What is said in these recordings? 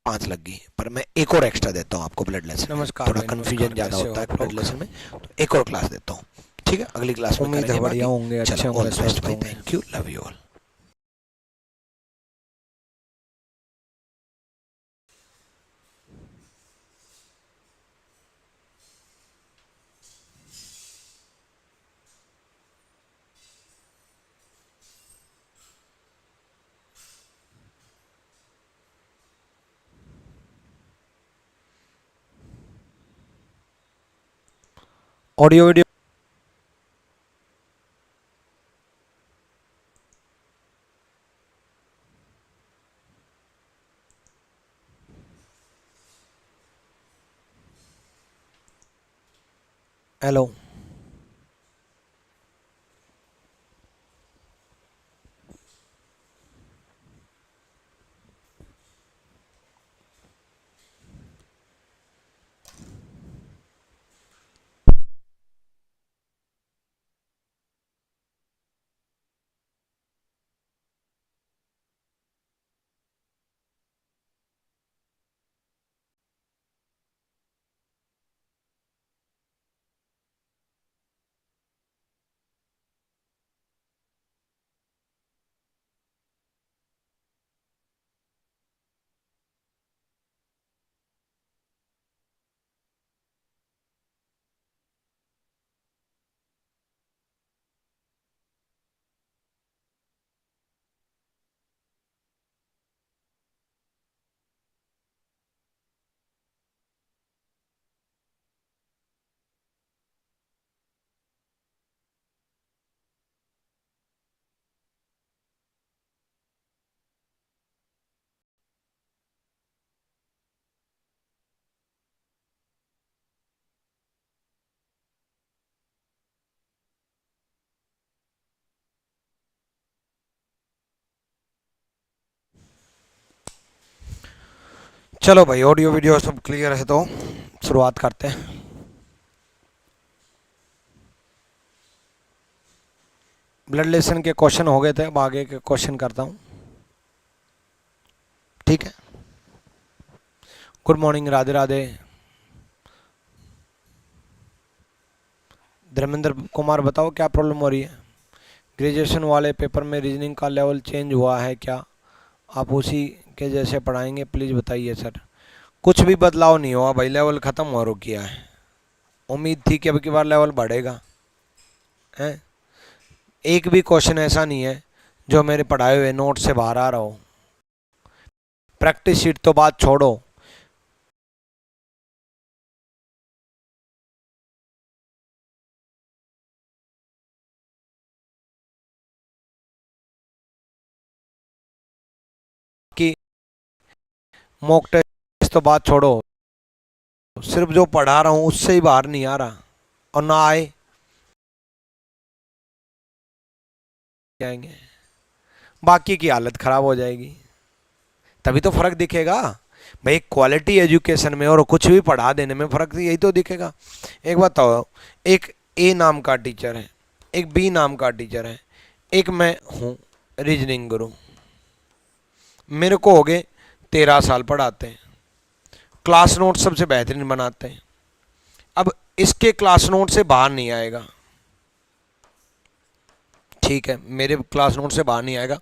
5 लग गई, पर मैं एक और एक्स्ट्रा देता हूँ आपको ब्लड लेसन में। नमस्कार थोड़ा भाई, कन्फ्यूजन नमस्कार। ज़्यादा कैसे हो होता है आप ब्लड लोग? लेसन में, तो एक और क्लास देता हूँ। ठीक है, अगली क्लास में उम्मीद है करेंगे बढ़िया बाकी। होंगे, अच्छे चलो, ऑल होंगे, द बेस्ट स्वस्थ भाई, होंगे। Thank you, love you all. Audio video. Hello. चलो भाई, ऑडियो वीडियो सब क्लियर है तो शुरुआत करते हैं। ब्लड लेसन के क्वेश्चन हो गए थे, अब आगे के क्वेश्चन करता हूँ। ठीक है। Good morning, Radhe Radhe. धर्मेंद्र कुमार, बताओ क्या प्रॉब्लम हो रही है? ग्रेजुएशन वाले पेपर में रीजनिंग का लेवल चेंज हुआ है क्या? आप उसी के जैसे पढ़ाएंगे? प्लीज़ बताइए सर। कुछ भी बदलाव नहीं हुआ भाई, लेवल ख़त्म हो रुकिया है। उम्मीद थी कि अब की बार लेवल बढ़ेगा। हैं? एक भी क्वेश्चन ऐसा नहीं है जो मेरे पढ़ाए हुए नोट से बाहर आ रहा हो। प्रैक्टिस शीट तो बात छोड़ो, कि मॉक टेस्ट तो बात छोड़ो, सिर्फ जो पढ़ा रहा हूँ उससे ही बाहर नहीं आ रहा, और ना आए जाएंगे, बाकी की हालत ख़राब हो जाएगी। तभी तो फ़र्क दिखेगा भाई, क्वालिटी एजुकेशन में और कुछ भी पढ़ा देने में फ़र्क यही तो दिखेगा। एक बात तो, एक ए नाम का टीचर है, एक बी नाम का टीचर है, एक मैं हूँ रीजनिंग गुरु। मेरे को हो गए 13 साल पढ़ाते हैं, क्लास नोट सबसे बेहतरीन बनाते हैं। अब इसके क्लास नोट से बाहर नहीं आएगा, ठीक है, मेरे क्लास नोट से बाहर नहीं आएगा,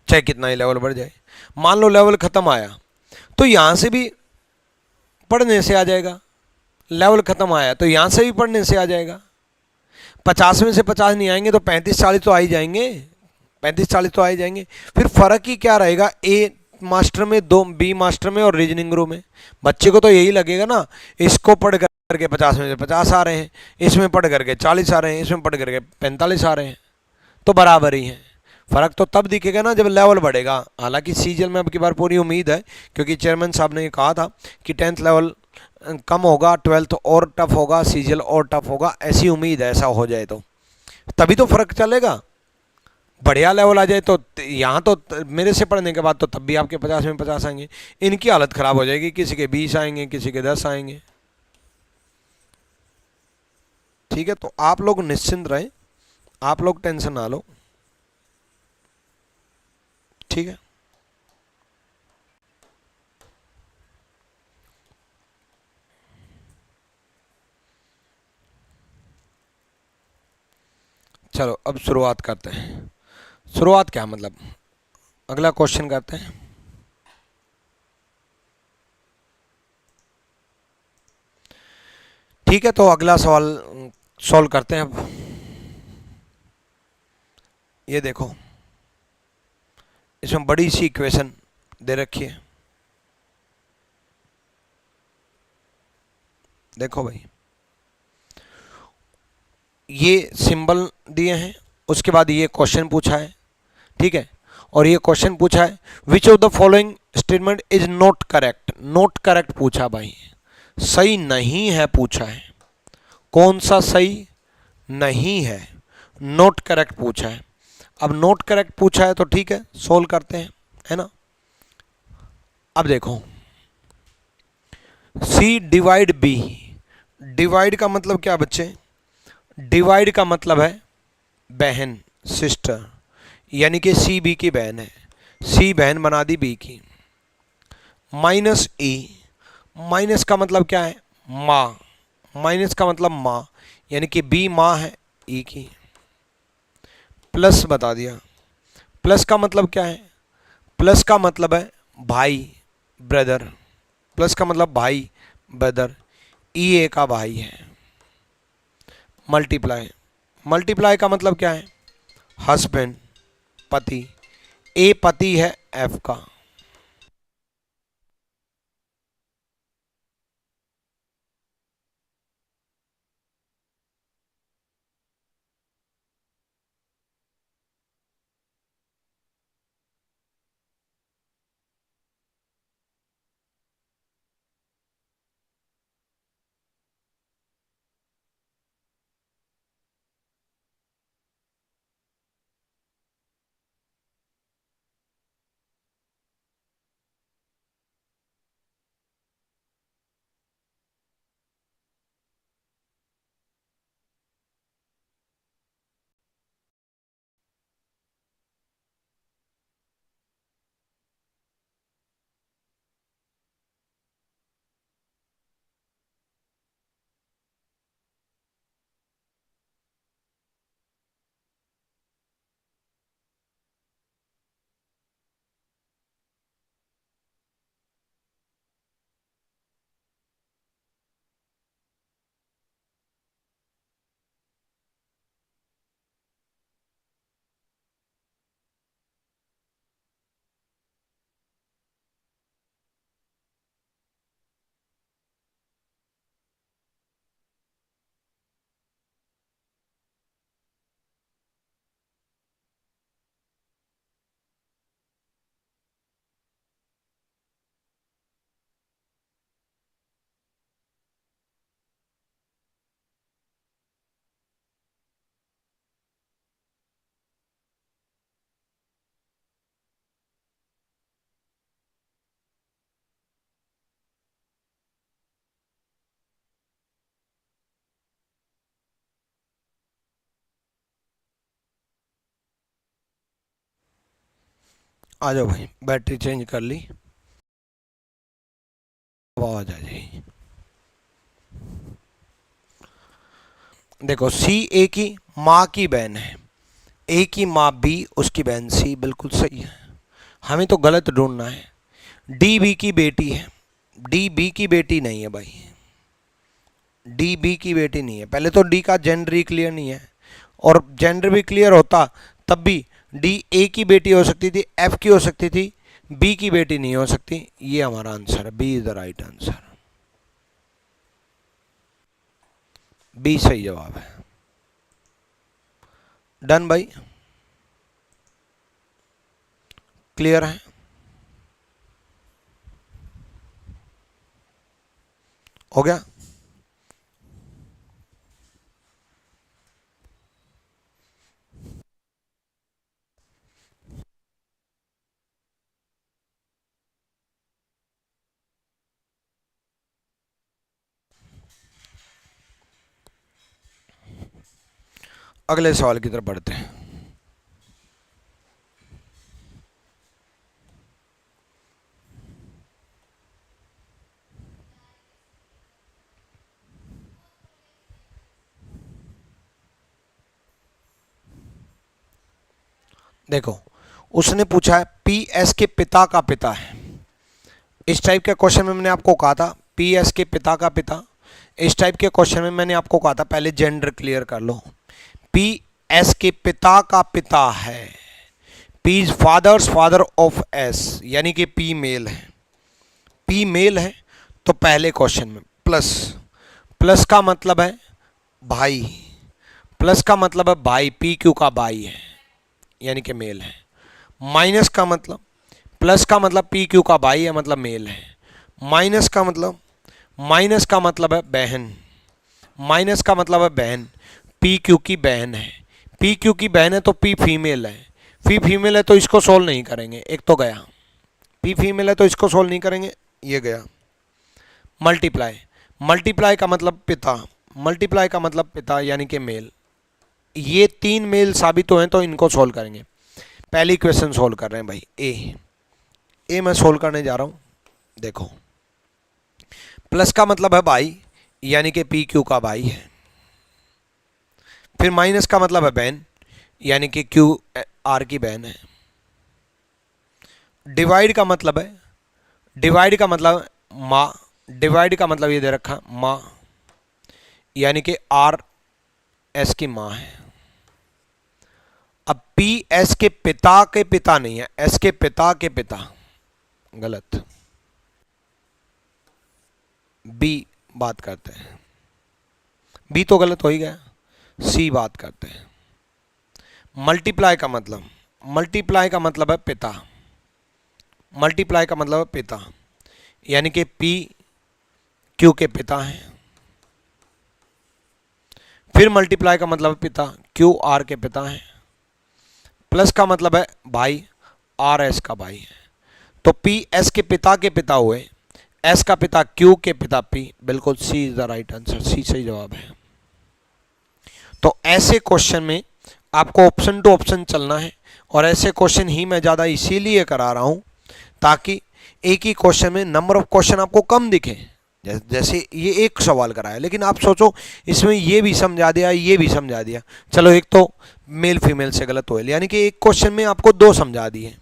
चाहे कितना ही लेवल बढ़ जाए। मान लो लेवल ख़त्म आया तो यहाँ से भी पढ़ने से आ जाएगा, लेवल ख़त्म आया तो यहाँ से भी पढ़ने से आ जाएगा। 50 में से 50 नहीं आएंगे तो 35-40 तो आ ही जाएंगे, 35-40 तो आ ही जाएंगे। फिर फ़र्क ही क्या रहेगा ए मास्टर में, दो बी मास्टर में और रीजनिंग ग्रुप में? बच्चे को तो यही लगेगा ना, इसको पढ़ करके 50 में से 50 आ रहे हैं, इसमें पढ़ करके 40 आ रहे हैं, इसमें पढ़ करके 45 आ रहे हैं, तो बराबर ही हैं। फ़र्क तो तब दिखेगा ना जब लेवल बढ़ेगा। हालांकि सीजल में अब की बार पूरी उम्मीद है, क्योंकि चेयरमैन साहब ने ये कहा था कि 10th लेवल कम होगा, 12th और टफ होगा, सीजल और टफ होगा, ऐसी उम्मीद है। ऐसा हो जाए तो तभी तो फ़र्क चलेगा। बढ़िया लेवल आ जाए तो यहाँ तो मेरे से पढ़ने के बाद तो तब भी आपके 50 में 50 आएंगे, इनकी हालत ख़राब हो जाएगी, किसी के 20 आएंगे, किसी के 10 आएंगे। ठीक है, तो आप लोग निश्चिंत रहें, आप लोग टेंशन ना लो। ठीक है। चलो अब शुरुआत करते हैं। शुरुआत क्या मतलब, अगला क्वेश्चन करते हैं। ठीक है, तो अगला सवाल सॉल्व करते हैं अब। ये देखो, इसमें बड़ी सी इक्वेशन दे रखी है। देखो भाई, ये सिंबल दिए हैं, उसके बाद ये क्वेश्चन पूछा है, ठीक है। और ये क्वेश्चन पूछा है, which of the following statement is not correct. Not correct पूछा भाई, सही नहीं है पूछा है। कौन सा सही नहीं है, नॉट करेक्ट पूछा है। अब नॉट करेक्ट पूछा है तो ठीक है, सोल्व करते हैं, है ना। अब देखो, सी डिवाइड बी। डिवाइड का मतलब क्या बच्चे, डिवाइड का मतलब है बहन, सिस्टर, यानी कि सी बी की बहन है, सी बहन बना दी बी की। माइनस ई, माइनस का मतलब क्या है, माँ, माइनस का मतलब माँ, यानी कि बी माँ है ई की। प्लस बता दिया, प्लस का मतलब क्या है, प्लस का मतलब है भाई, ब्रदर, प्लस का मतलब भाई ब्रदर, ई ए का भाई है। मल्टीप्लाई, मल्टीप्लाई का मतलब क्या है, हस्बैंड, पति, ए पति है एफ का। आ जाओ भाई, बैटरी चेंज कर ली, आवाज आ जाएगी। देखो, सी ए की माँ की बहन है, ए की माँ बी, उसकी बहन सी, बिल्कुल सही है। हमें तो गलत ढूंढना है। डी बी की बेटी है, डी बी की बेटी नहीं है भाई, डी बी की बेटी नहीं है। पहले तो डी का जेंडर ही क्लियर नहीं है, और जेंडर भी क्लियर होता तब भी डी ए की बेटी हो सकती थी, एफ की हो सकती थी, बी की बेटी नहीं हो सकती। ये हमारा आंसर है, B is the right answer. B सही जवाब है। डन भाई, क्लियर है, हो गया। अगले सवाल की तरफ बढ़ते हैं। देखो, उसने पूछा है पी एस के पिता का पिता है। इस टाइप के क्वेश्चन में मैंने आपको कहा था पी एस के पिता का पिता। इस टाइप के क्वेश्चन में मैंने आपको कहा था पहले जेंडर क्लियर कर लो। पी एस के पिता का पिता है, P is father's father of S, यानी कि पी मेल है। पी मेल है तो पहले क्वेश्चन में प्लस, प्लस का मतलब है भाई, प्लस का मतलब है भाई, पी क्यू का भाई है यानी कि मेल है। माइनस का मतलब, प्लस का मतलब पी क्यू का भाई है मतलब मेल है। माइनस का मतलब, माइनस का मतलब है बहन, माइनस का मतलब है बहन, पी क्यू की बहन है। पी क्यू की बहन है तो पी फीमेल है, पी फीमेल है तो इसको सोल्व नहीं करेंगे, एक तो गया। पी फीमेल है तो इसको सोल्व नहीं करेंगे, ये गया। मल्टीप्लाई, मल्टीप्लाई का मतलब पिता, मल्टीप्लाई का मतलब पिता यानी कि मेल। ये तीन मेल साबित हुए हैं तो इनको सोल्व करेंगे। पहली क्वेश्चन सोल्व कर रहे हैं भाई, ए मैं सोल्व करने जा रहा हूं। देखो, प्लस का मतलब है भाई यानी कि पी क्यू का भाई है। फिर माइनस का मतलब है बहन यानी कि क्यू आर की बहन है। डिवाइड का मतलब है, डिवाइड का मतलब माँ, डिवाइड का मतलब ये दे रखा माँ यानी कि आर एस की माँ है। अब पी एस के पिता नहीं है, एस के पिता के पिता, गलत। बी बात करते हैं, बी तो गलत हो ही गया, सी बात करते हैं। मल्टीप्लाई का मतलब, मल्टीप्लाई का मतलब है पिता, मल्टीप्लाई का मतलब है पिता यानी कि पी क्यू के पिता हैं। फिर मल्टीप्लाई का मतलब पिता, क्यू आर के पिता हैं। प्लस का मतलब है भाई, आर एस का भाई है। तो पी एस के पिता के पिता हुए, एस का पिता क्यू के पिता पी, बिल्कुल सी इज द राइट आंसर, सी सही जवाब है। तो ऐसे क्वेश्चन में आपको ऑप्शन टू ऑप्शन चलना है, और ऐसे क्वेश्चन ही मैं ज़्यादा इसीलिए करा रहा हूँ ताकि एक ही क्वेश्चन में नंबर ऑफ क्वेश्चन आपको कम दिखे। जैसे ये एक सवाल कराया, लेकिन आप सोचो इसमें ये भी समझा दिया, ये भी समझा दिया, चलो एक तो मेल फीमेल से गलत हुए, यानी कि एक क्वेश्चन में आपको दो समझा दिए,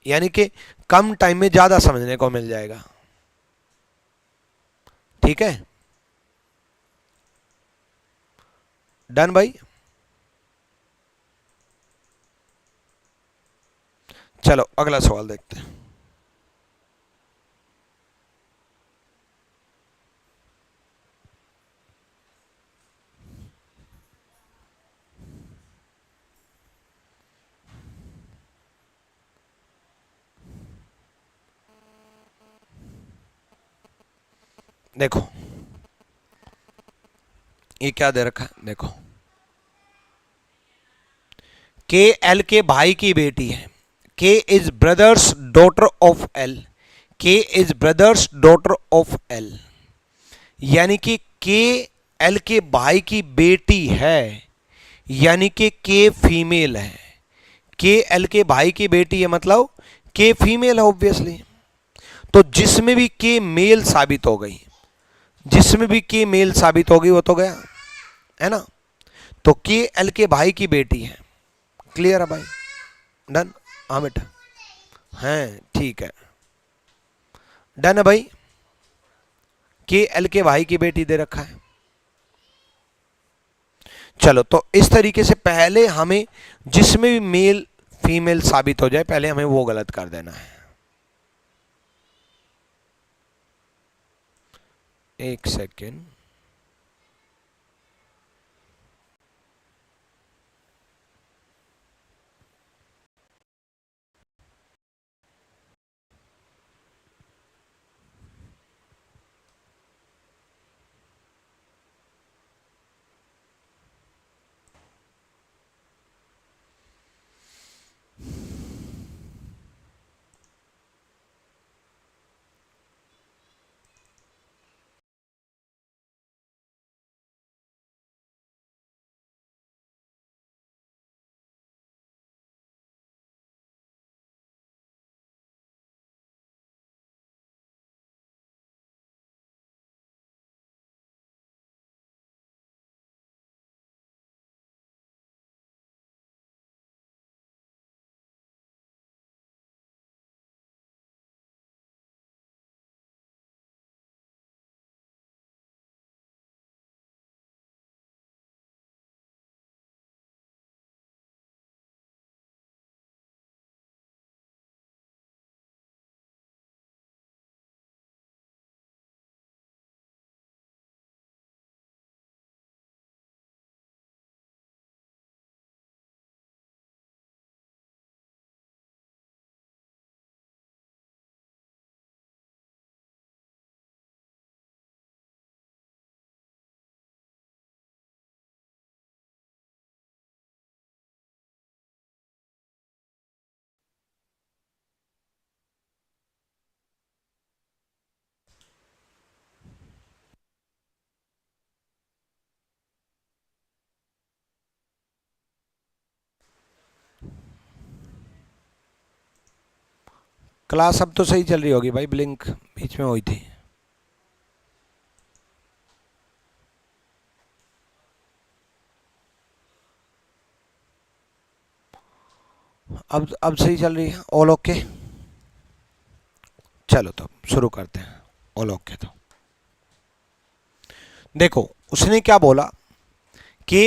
यानी कि कम टाइम में ज़्यादा समझने को मिल जाएगा। ठीक है, डन भाई। चलो अगला सवाल देखते हैं। देखो ये क्या दे रखा है, देखो के एल के भाई की बेटी है, K is brother's daughter of L, K is brother's daughter of L, यानी कि के एल के भाई की बेटी है, यानी कि के फीमेल है। के एल के भाई की बेटी है मतलब के फीमेल है ऑब्वियसली। तो जिसमें भी के मेल साबित हो गई, जिसमें भी के मेल साबित हो गई वो तो गया, है ना। तो के एल के भाई की बेटी है, क्लियर है भाई, डन। हाँ बेटा, हैं ठीक है, डन है भाई। के एल के भाई की बेटी दे रखा है। चलो तो इस तरीके से पहले हमें जिसमें भी मेल फीमेल साबित हो जाए पहले हमें वो गलत कर देना है। एक सेकेंड, क्लास अब तो सही चल रही होगी भाई, ब्लिंक बीच में हुई थी। अब सही चल रही है, ऑल ओके। चलो तो शुरू करते हैं, ऑल ओके। तो देखो उसने क्या बोला कि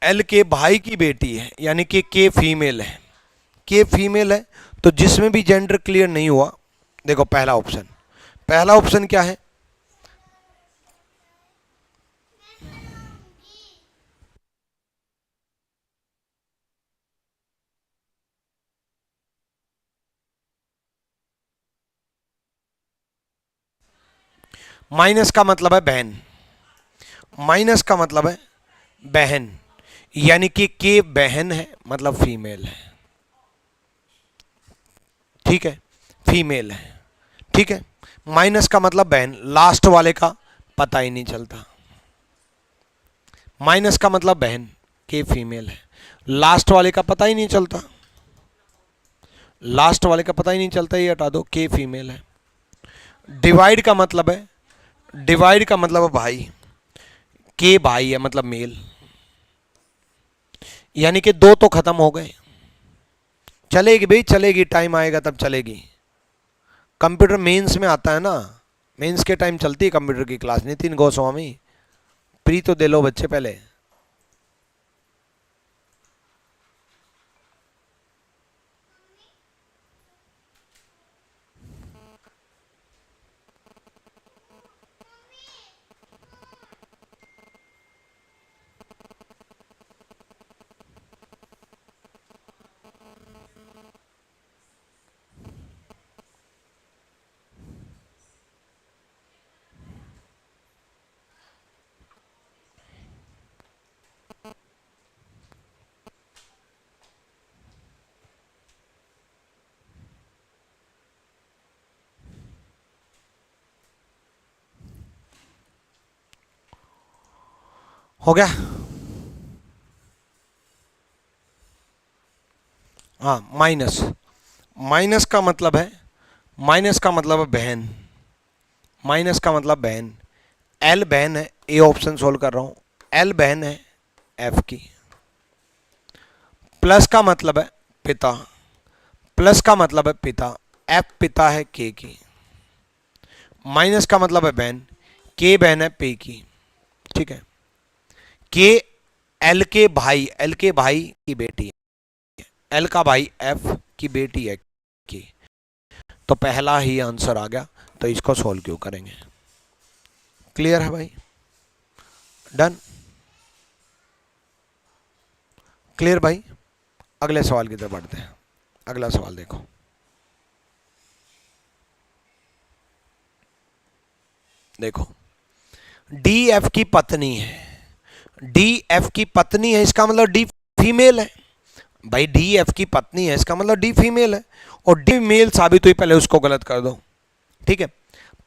एल के भाई की बेटी है, यानी कि के फीमेल है, के फीमेल है। तो जिसमें भी जेंडर क्लियर नहीं हुआ, देखो पहला ऑप्शन क्या है, माइनस का मतलब है बहन, माइनस का मतलब है बहन, यानी कि के बहन है मतलब फीमेल है, ठीक है, फीमेल है, ठीक है। माइनस का मतलब बहन, लास्ट वाले का पता ही नहीं चलता। माइनस का मतलब बहन, के फीमेल है, लास्ट वाले का पता ही नहीं चलता, लास्ट वाले का पता ही नहीं चलता, ये हटा दो, के फीमेल है। डिवाइड का मतलब है, डिवाइड का मतलब है भाई, के भाई है मतलब मेल, यानी कि दो तो खत्म हो गए। चलेगी भाई चलेगी, टाइम आएगा तब चलेगी। कंप्यूटर मेंस में आता है ना, मेंस के टाइम चलती है कंप्यूटर की क्लास। नितिन गोस्वामी, प्री तो दे लो बच्चे पहले। हो गया, हाँ। माइनस, माइनस का मतलब है, माइनस का मतलब है बहन, माइनस का मतलब बहन। एल बहन है, ए ऑप्शन सोल्व कर रहा हूं, एल बहन है एफ की। प्लस का मतलब है पिता, प्लस का मतलब है पिता, एफ पिता है के की। माइनस का मतलब है बहन, के बहन है पे की, ठीक है। के एल के भाई, एल के भाई की बेटी है, एल का भाई एफ की बेटी है की। तो पहला ही आंसर आ गया, तो इसको सोल्व क्यों करेंगे। क्लियर है भाई, डन, क्लियर भाई। अगले सवाल की तरफ बढ़ते हैं। अगला सवाल देखो, देखो डी एफ की पत्नी है, डी एफ की पत्नी है, इसका मतलब डी फीमेल है भाई। डी एफ की पत्नी है, इसका मतलब डी फीमेल है, और डी मेल साबित हुई, पहले उसको गलत कर दो, ठीक है।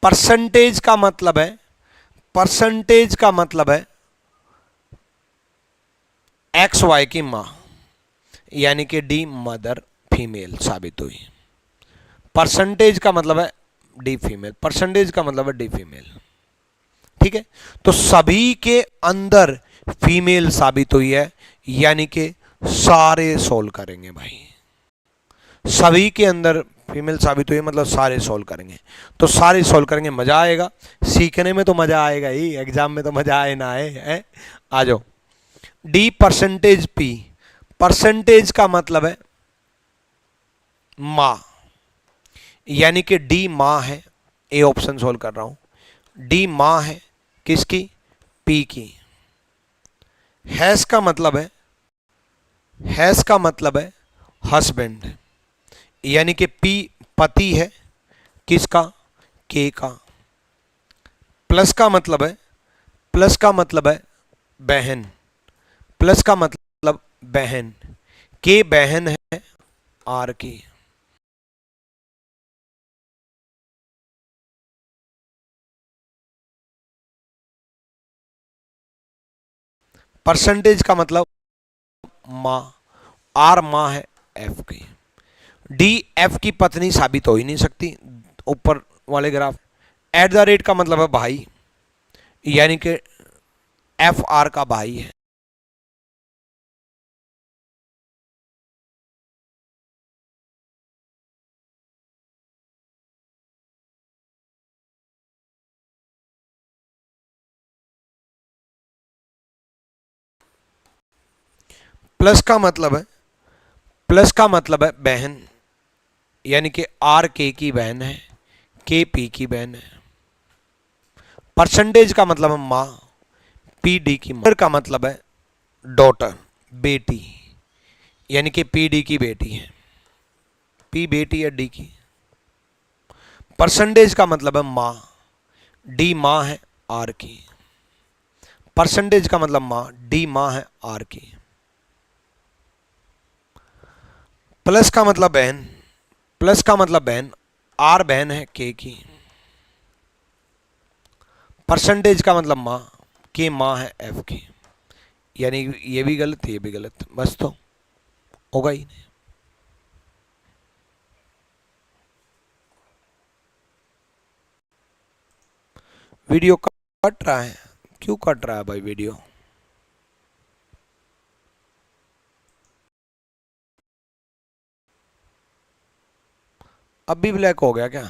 परसेंटेज का मतलब है, परसेंटेज का मतलब है एक्स वाई की मां, यानी कि डी मदर फीमेल साबित हुई। परसेंटेज का मतलब है डी फीमेल, परसेंटेज का मतलब है डी फीमेल, ठीक है। तो सभी के अंदर फीमेल साबित हुई है, यानी कि सारे सोल्व करेंगे भाई। सभी के अंदर फीमेल साबित हुई है मतलब सारे सोल्व करेंगे। तो सारे सोल्व करेंगे, मजा आएगा, सीखने में तो मजा आएगा ही, एग्जाम में तो मजा आए ना आए है। आ जाओ, डी परसेंटेज पी, परसेंटेज का मतलब है मां, यानी कि डी मां है, ए ऑप्शन सोल्व कर रहा हूं। डी मां है किसकी, पी की। हैज का मतलब है, हैज का मतलब है हस्बैंड, यानी कि पी पति है किसका, के का। प्लस का मतलब है, प्लस का मतलब है बहन, प्लस का मतलब बहन, के बहन है आर की। परसेंटेज का मतलब मां, आर मां है एफ की। डी एफ की पत्नी साबित हो ही नहीं सकती, ऊपर वाले ग्राफ। एट द रेट का मतलब है भाई, यानी कि एफ आर का भाई है। प्लस का मतलब है, प्लस का मतलब है बहन, यानी कि आर के की बहन है, के पी की बहन है। परसेंटेज का मतलब है माँ, पी डी की माँ का मतलब है डॉटर, बेटी, यानी कि पी डी की बेटी है। पी बेटी है डी की। परसेंटेज का मतलब है माँ, डी माँ है आर की। परसेंटेज का मतलब माँ, डी माँ है आर की। प्लस का मतलब बहन, प्लस का मतलब बहन, आर बहन है के की। परसेंटेज का मतलब माँ, के माँ है एफ की। यानी ये भी गलत, ये भी गलत, बस तो होगा ही नहीं। वीडियो कट रहा है, क्यों कट रहा है भाई वीडियो? अब भी ब्लैक हो गया क्या?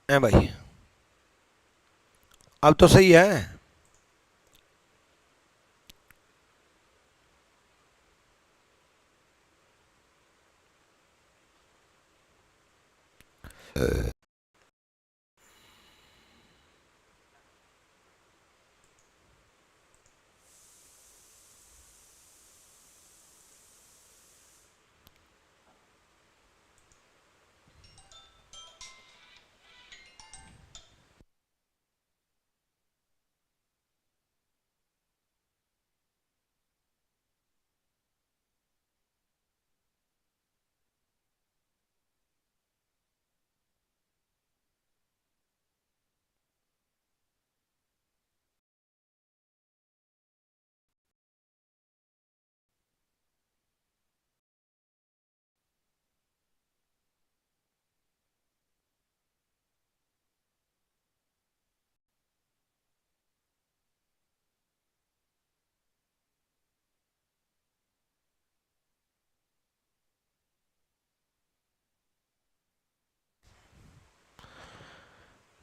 है भाई, अब तो सही है।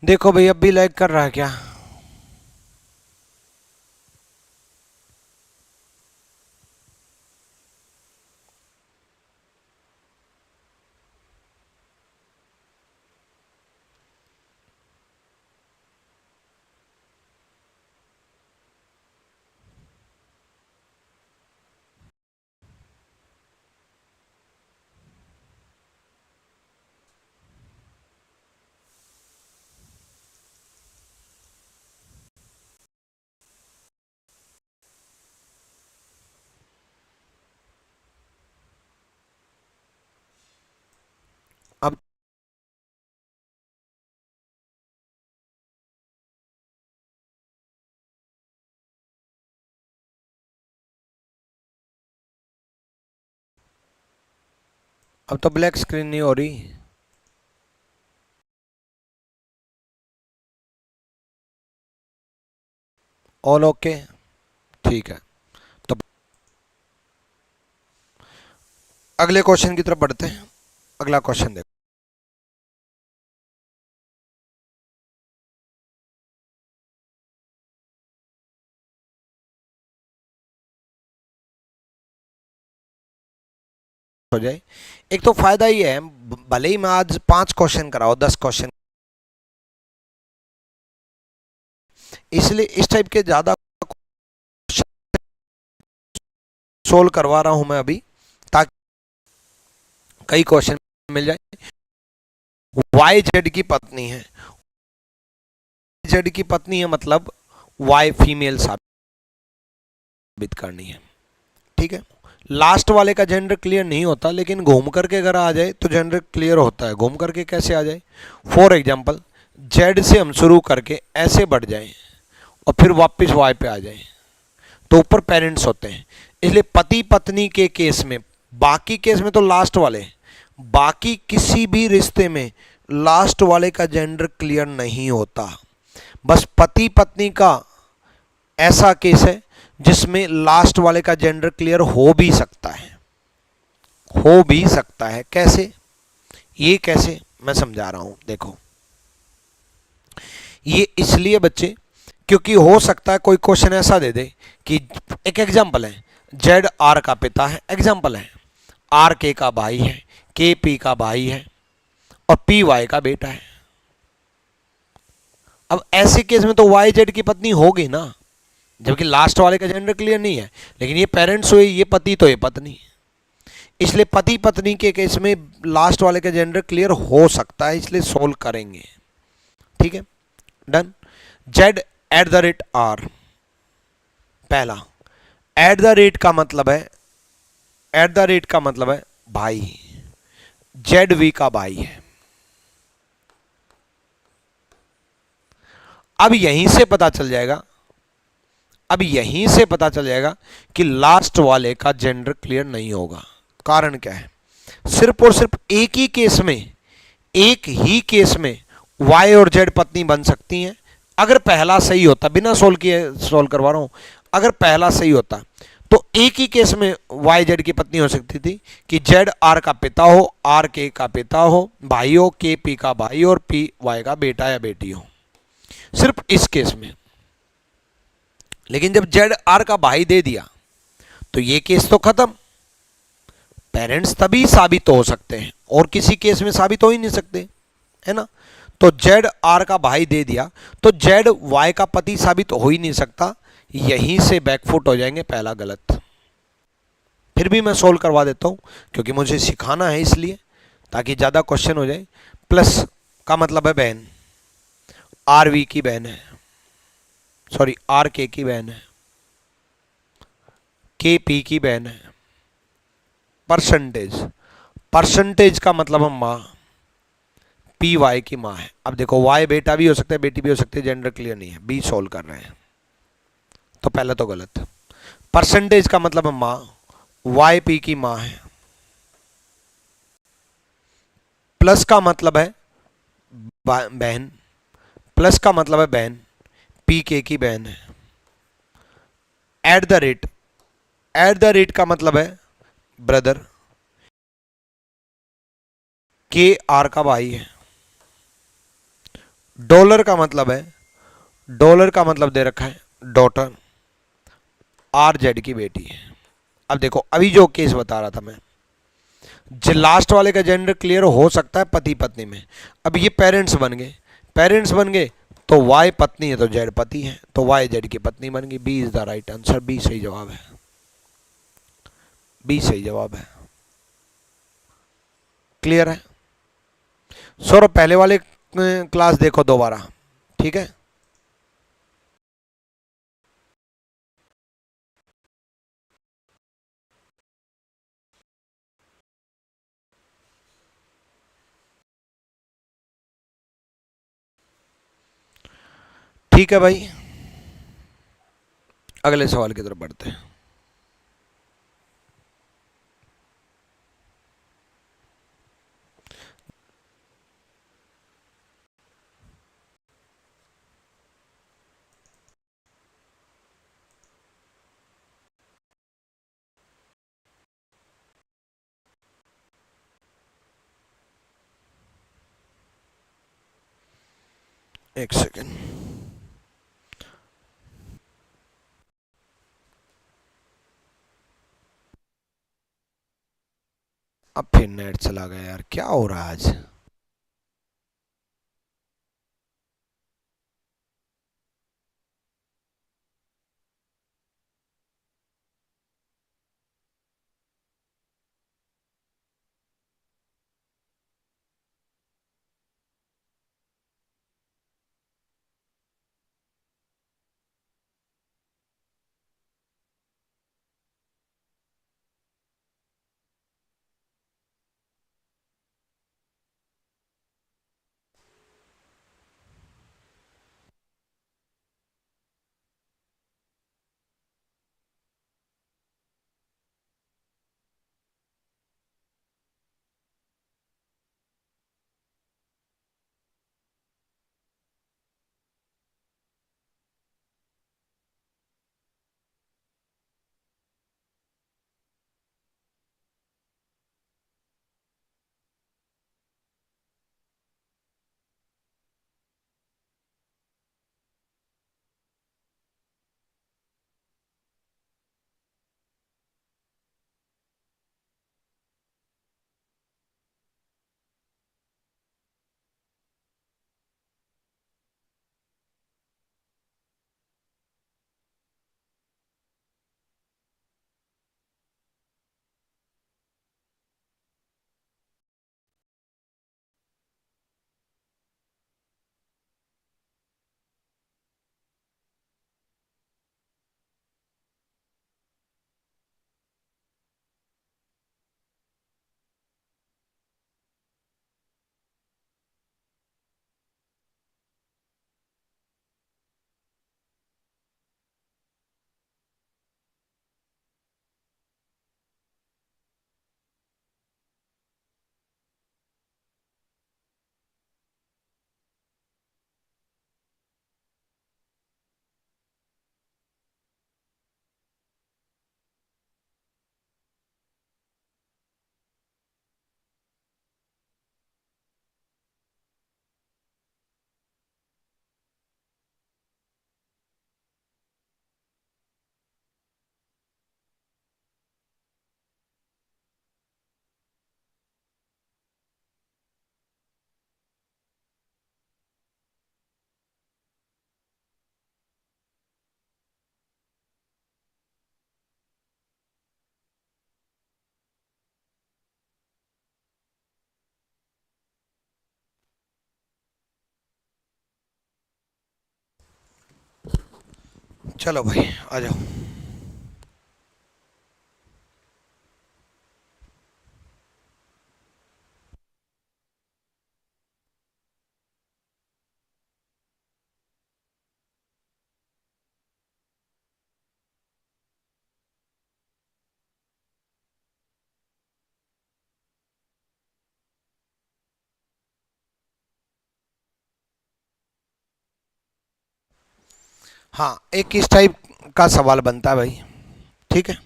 देखो भाई, अब भी लैग कर रहा है क्या? अब अब तो ब्लैक स्क्रीन नहीं हो रही। ऑल ओके, ठीक है। तो अगले क्वेश्चन की तरफ बढ़ते हैं। अगला क्वेश्चन देखो। हो जाए, एक तो फायदा ही है, भले ही मैं आज 5 क्वेश्चन कराओ, 10 क्वेश्चन, इसलिए इस टाइप के ज्यादा सोल्व करवा रहा हूं मैं अभी, ताकि कई क्वेश्चन मिल जाए। वाई जेड की पत्नी है, जेड की पत्नी है मतलब वाई फीमेल साबित करनी है, ठीक है। लास्ट वाले का जेंडर क्लियर नहीं होता, लेकिन घूम करके अगर आ जाए तो जेंडर क्लियर होता है। घूम करके कैसे आ जाए? फॉर एग्जाम्पल, जेड से हम शुरू करके ऐसे बढ़ जाएं और फिर वापस वाई पे आ जाएं, तो ऊपर पेरेंट्स होते हैं। इसलिए पति पत्नी के केस में, बाकी केस में तो लास्ट वाले, बाकी किसी भी रिश्ते में लास्ट वाले का जेंडर क्लियर नहीं होता। बस पति पत्नी का ऐसा केस है जिसमें लास्ट वाले का जेंडर क्लियर हो भी सकता है, हो भी सकता है। कैसे? ये कैसे मैं समझा रहा हूं, देखो। ये इसलिए बच्चे, क्योंकि हो सकता है कोई क्वेश्चन ऐसा दे दे कि एक एग्जांपल है, जेड आर का पिता है, एग्जांपल है, आर के का भाई है, के पी का भाई है और पी वाई का बेटा है। अब ऐसे केस में तो वाई जेड की पत्नी होगी ना, जबकि लास्ट वाले का जेंडर क्लियर नहीं है, लेकिन ये पेरेंट्स हुए, ये पति तो ये पत्नी, इसलिए पति पत्नी के केस में लास्ट वाले का जेंडर क्लियर हो सकता है, इसलिए सोल्व करेंगे, ठीक है। Done. Z at the rate R, पहला एट द रेट का मतलब है, एट द रेट का मतलब है भाई, जेड वी का भाई है। अब यहीं से पता चल जाएगा, अब यहीं से पता चल जाएगा कि लास्ट वाले का जेंडर क्लियर नहीं होगा। कारण क्या है? सिर्फ और सिर्फ एक ही केस में, एक ही केस में वाई और जेड पत्नी बन सकती हैं। अगर पहला सही होता, बिना सोल्व किए सोल्व करवा रहा हूं, अगर पहला सही होता तो एक ही केस में वाई जेड की पत्नी हो सकती थी कि जेड आर का पिता हो, आर के का पिता हो, भाई हो, के पी का भाई और पी वाई का बेटा या बेटी हो, सिर्फ इस केस में। लेकिन जब जेड आर का भाई दे दिया तो ये केस तो खत्म। पेरेंट्स तभी साबित हो सकते हैं और किसी केस में साबित हो ही नहीं सकते, है ना। तो जेड आर का भाई दे दिया तो जेड वाई का पति साबित हो ही नहीं सकता, यहीं से बैकफुट हो जाएंगे, पहला गलत। फिर भी मैं सोल्व करवा देता हूं क्योंकि मुझे सिखाना है, इसलिए, ताकि ज्यादा क्वेश्चन हो जाए। प्लस का मतलब है बहन, आर वी की बहन है, सॉरी आर के की बहन है, के पी की बहन है। परसेंटेज, परसेंटेज का मतलब है माँ, पी वाई की माँ है। अब देखो वाई बेटा भी हो सकता है, बेटी भी हो सकती है, जेंडर क्लियर नहीं है, बी सोल्व कर रहे हैं, तो पहले तो गलत। परसेंटेज का मतलब है माँ, वाई पी की माँ है। प्लस का मतलब है बहन, प्लस का मतलब है बहन, पी के की बहन है। Eight the rate, eight the rate का मतलब है ब्रदर, के आर का भाई है। डॉलर का मतलब है, डॉलर का मतलब दे रखा है डॉटर, आर जेड की बेटी है। अब देखो अभी जो केस बता रहा था मैं, लास्ट वाले का जेंडर क्लियर हो सकता है पति पत्नी में। अब ये पेरेंट्स बन गए, पेरेंट्स बन गए तो वाई पत्नी है तो जेड पति है, तो वाई जेड की पत्नी बन गई। B is the right answer, B सही जवाब है, बी सही जवाब है। क्लियर है? सौरभ पहले वाले क्लास देखो दोबारा, ठीक है। ठीक है भाई, अगले सवाल की तरफ बढ़ते हैं। एक सेकेंड, अब फिर नेट चला गया यार, क्या हो रहा है आज? चलो भाई आ जाओ। हाँ, एक इस टाइप का सवाल बनता है भाई, ठीक है।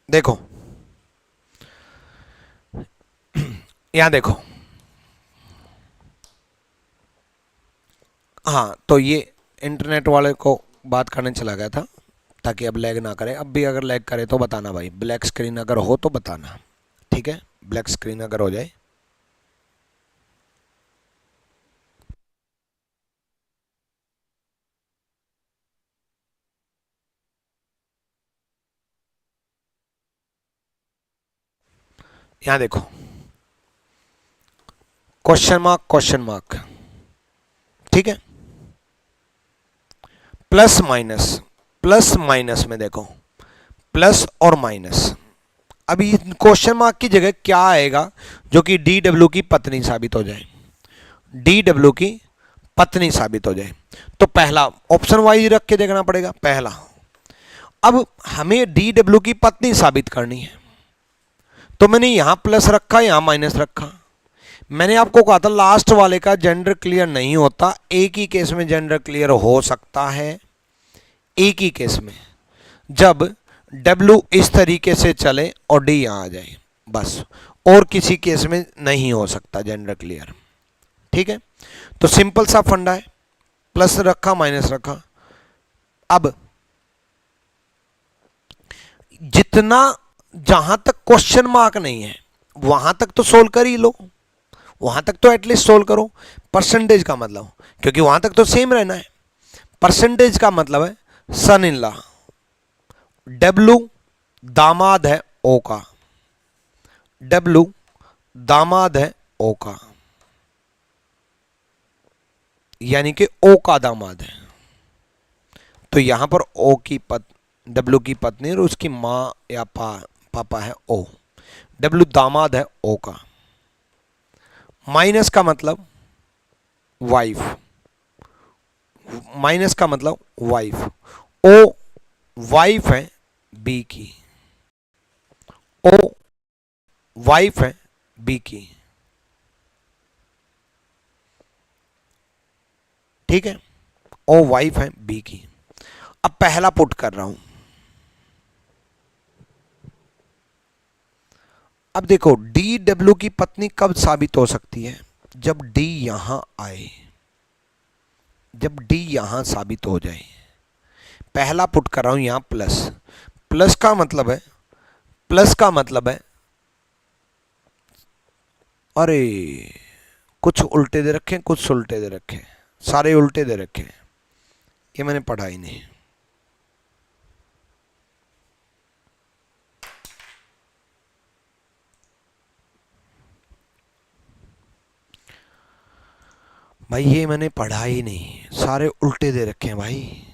देखो यहाँ देखो, हाँ तो ये इंटरनेट वाले को बात करने चला गया था ताकि अब लैग ना करे। अब भी अगर लैग करे तो बताना भाई, ब्लैक स्क्रीन अगर हो तो बताना, ठीक है। ब्लैक स्क्रीन अगर हो जाए, यहाँ देखो क्वेश्चन मार्क, ठीक है। प्लस माइनस में देखो, प्लस और माइनस। अभी क्वेश्चन मार्क की जगह क्या आएगा जो कि डी डब्ल्यू की पत्नी साबित हो जाए, डी डब्ल्यू की पत्नी साबित हो जाए। तो पहला ऑप्शन वाइज रख के देखना पड़ेगा पहला। अब हमें डी डब्ल्यू की पत्नी साबित करनी है, तो मैंने यहां प्लस रखा, यहां माइनस रखा। मैंने आपको कहा था लास्ट वाले का जेंडर क्लियर नहीं होता, एक ही केस में जेंडर क्लियर हो सकता है, एक ही केस में, जब W इस तरीके से चले और D यहां आ जाए, बस। और किसी केस में नहीं हो सकता जेंडर क्लियर, ठीक है। तो सिंपल सा फंडा है, प्लस रखा माइनस रखा। अब जितना, जहां तक क्वेश्चन मार्क नहीं है वहां तक तो सोल्व कर ही लो, वहां तक तो एटलीस्ट सोल्व करो। परसेंटेज का मतलब, क्योंकि वहां तक तो सेम रहना है। परसेंटेज का मतलब है सन इन लॉ, डब्लू दामाद है ओ का, डब्लू दामाद है ओ का, यानी कि ओ का दामाद है। तो यहां पर ओ की डब्लू की पत्नी और उसकी मां या पापा है ओ, डब्लू दामाद है ओ का। माइनस का मतलब वाइफ, माइनस का मतलब वाइफ, ओ वाइफ है बी की, ओ वाइफ है बी की, ठीक है। ओ वाइफ है बी की। अब पहला पुट कर रहा हूं। अब देखो डी डब्ल्यू की पत्नी कब साबित हो सकती है, जब डी यहां आए, जब डी यहां साबित हो जाए। पहला पुट कर रहा हूं यहां प्लस, प्लस का मतलब है, प्लस का मतलब है, अरे कुछ उल्टे दे रखे, कुछ उल्टे दे रखे, सारे उल्टे दे रखे, ये मैंने पढ़ा ही नहीं। भाई ये मैंने पढ़ा ही नहीं, सारे उल्टे दे रखे हैं भाई।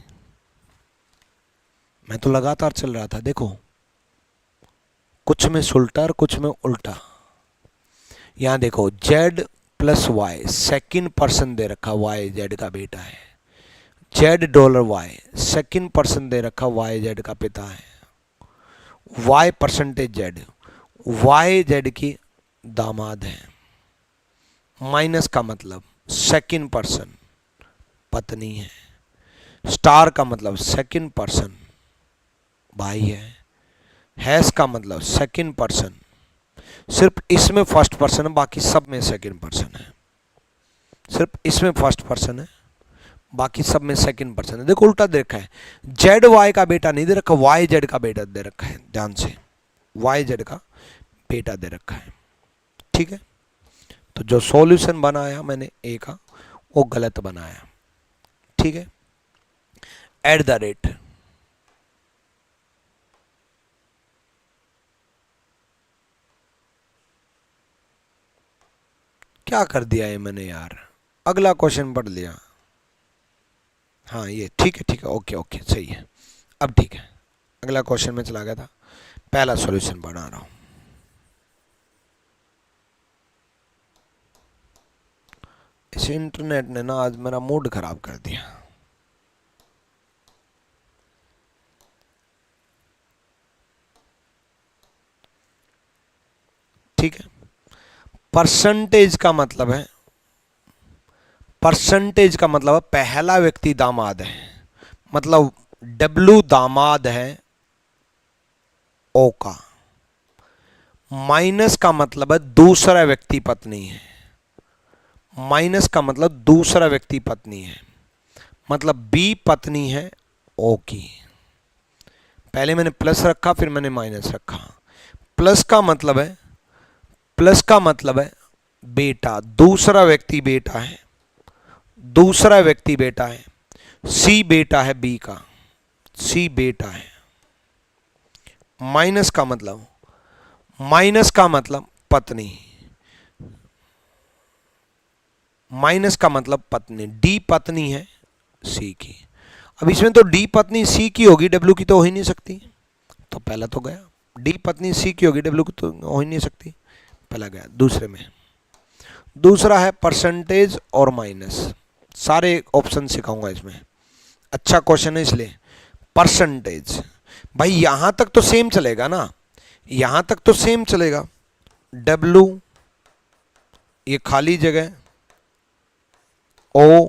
मैं तो लगातार चल रहा था, देखो कुछ में सुलटा और कुछ में उल्टा। यहां देखो Z plus Y, second person दे रखा, वाई जेड का बेटा है, Z dollar Y, second person दे रखा, वाई जेड का पिता है, Y percentage Z, Y Z की दामाद है, माइनस का मतलब सेकंड पर्सन पत्नी है, स्टार का मतलब सेकंड पर्सन भाई है, हैज का मतलब सेकंड पर्सन, सिर्फ इसमें फर्स्ट पर्सन है, बाकी सब में सेकंड पर्सन है। सिर्फ इसमें फर्स्ट पर्सन है, बाकी सब में सेकंड पर्सन है। देखो उल्टा दे रखा है, जेड वाई का बेटा नहीं दे रखा, वाई जेड का बेटा दे रखा है, ध्यान से, वाई जेड का बेटा दे रखा है। ठीक है, तो जो सॉल्यूशन बनाया मैंने ए का वो गलत बनाया। ठीक है, एट द रेट, क्या कर दिया ये मैंने यार, अगला क्वेश्चन पढ़ लिया। हाँ ये ठीक है, ठीक है, ओके ओके सही है, अब ठीक है, अगला क्वेश्चन में चला गया था, पहला सॉल्यूशन बना रहा हूं। इस इंटरनेट ने ना आज मेरा मूड खराब कर दिया। ठीक है, परसेंटेज का मतलब है, परसेंटेज का मतलब है पहला व्यक्ति दामाद है, मतलब डब्लू दामाद है ओ का। माइनस का मतलब है दूसरा व्यक्ति पत्नी है, माइनस का मतलब दूसरा व्यक्ति पत्नी है, मतलब बी पत्नी है ओ की। पहले मैंने प्लस रखा फिर मैंने माइनस रखा। प्लस का मतलब है, प्लस का मतलब है बेटा, दूसरा व्यक्ति बेटा है, दूसरा व्यक्ति बेटा है, सी बेटा है बी का, सी बेटा है। माइनस का मतलब, माइनस का मतलब पत्नी, माइनस का मतलब पत्नी, डी पत्नी है सी की। अब इसमें तो डी पत्नी सी की होगी, डब्ल्यू की तो हो ही नहीं सकती, तो पहला तो गया। डी पत्नी सी की होगी, डब्ल्यू की तो हो ही नहीं सकती, पहला गया। दूसरे में, दूसरा है परसेंटेज और माइनस, सारे ऑप्शन सिखाऊंगा इसमें, अच्छा क्वेश्चन है इसलिए। परसेंटेज, भाई यहां तक तो सेम चलेगा ना, यहां तक तो सेम चलेगा, डब्ल्यू ये खाली जगह ओ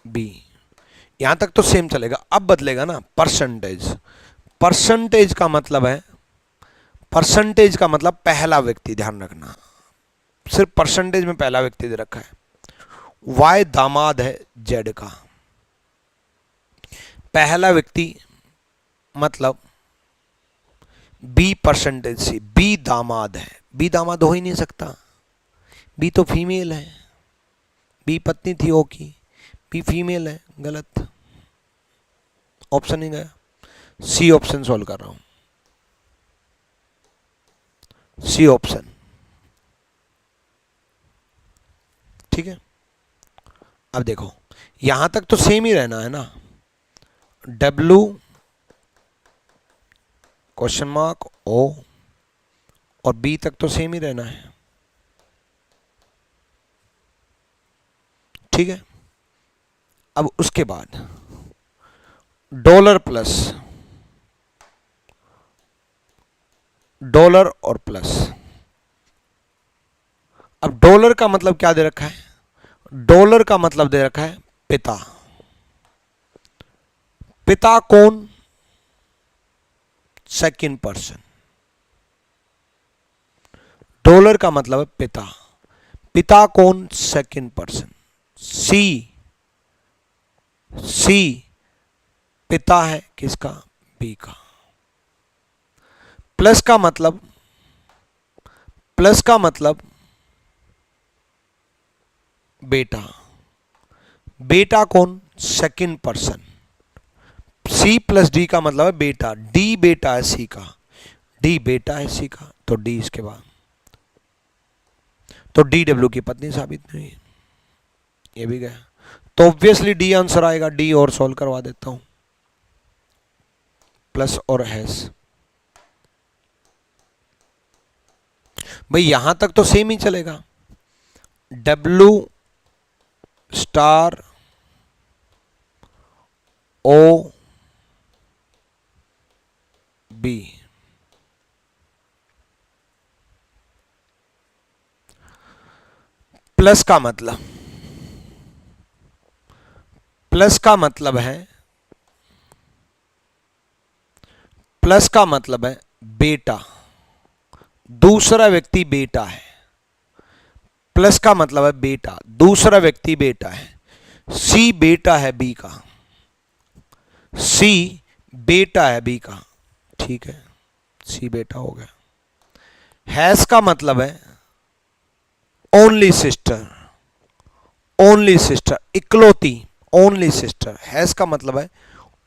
बी, यहां तक तो सेम चलेगा। अब बदलेगा ना परसेंटेज, परसेंटेज का मतलब है, परसेंटेज का मतलब पहला व्यक्ति, ध्यान रखना, सिर्फ परसेंटेज में पहला व्यक्ति दे रखा है। वाई दामाद है जेड का, पहला व्यक्ति मतलब बी परसेंटेज सी, बी दामाद है, बी दामाद हो ही नहीं सकता, बी तो फीमेल है, बी पत्नी थी ओ की, बी फीमेल है, गलत, ऑप्शन नहीं गया। सी ऑप्शन सॉल्व कर रहा हूं, सी ऑप्शन। ठीक है, अब देखो यहां तक तो सेम ही रहना है ना, डब्ल्यू क्वेश्चन मार्क ओ और बी तक तो सेम ही रहना है। ठीक है, अब उसके बाद डॉलर प्लस, डॉलर और प्लस। अब डॉलर का मतलब क्या दे रखा है, डॉलर का मतलब दे रखा है पिता, पिता कौन, सेकंड पर्सन, डॉलर का मतलब है पिता, पिता कौन, सेकंड पर्सन, सी, सी पिता है किसका, बी का। प्लस का मतलब, प्लस का मतलब बेटा, बेटा कौन, second person, C plus D का मतलब है बेटा, डी बेटा है सी का, डी बेटा है सी का, तो डी इसके बाद, तो डी डब्ल्यू की पत्नी साबित नहीं, ये भी गया, तो ऑब्वियसली डी आंसर आएगा। डी और सॉल्व करवा देता हूं, प्लस और हैश। भाई यहां तक तो सेम ही चलेगा, W star O B, plus का मतलब, प्लस का मतलब है, प्लस का मतलब है बेटा, दूसरा व्यक्ति बेटा है। प्लस का मतलब है बेटा, दूसरा व्यक्ति बेटा है। सी बेटा है बी का, सी बेटा है बी का, ठीक है, सी बेटा हो गया। हैज का मतलब है ओनली सिस्टर, ओनली सिस्टर, इकलौती, ओनली सिस्टर। हैज का मतलब है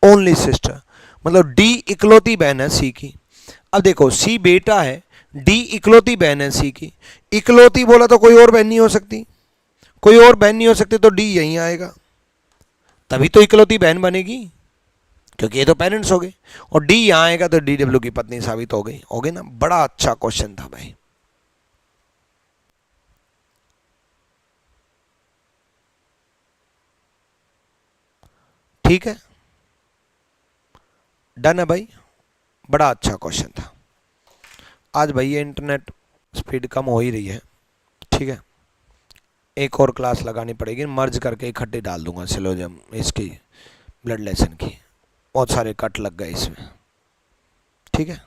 ओनली सिस्टर, मतलब डी इकलौती बहन है सी की। अब देखो सी बेटा है, डी इकलौती बहन है सी की। इकलौती बोला तो कोई और बहन नहीं हो सकती, कोई और बहन नहीं हो सकती, तो डी यहीं आएगा, तभी तो इकलौती बहन बनेगी, क्योंकि ये तो पेरेंट्स हो गए। और डी यहां आएगा तो डी डब्ल्यू की पत्नी साबित हो गई ना। बड़ा अच्छा क्वेश्चन था भाई। ठीक है, डन है भाई, बड़ा अच्छा क्वेश्चन था। आज भाई ये इंटरनेट स्पीड कम हो ही रही है, ठीक है, एक और क्लास लगानी पड़ेगी, मर्ज करके इकट्ठे डाल दूंगा सिलोजम इसकी, ब्लड लेसन की, बहुत सारे कट लग गए इसमें, ठीक है।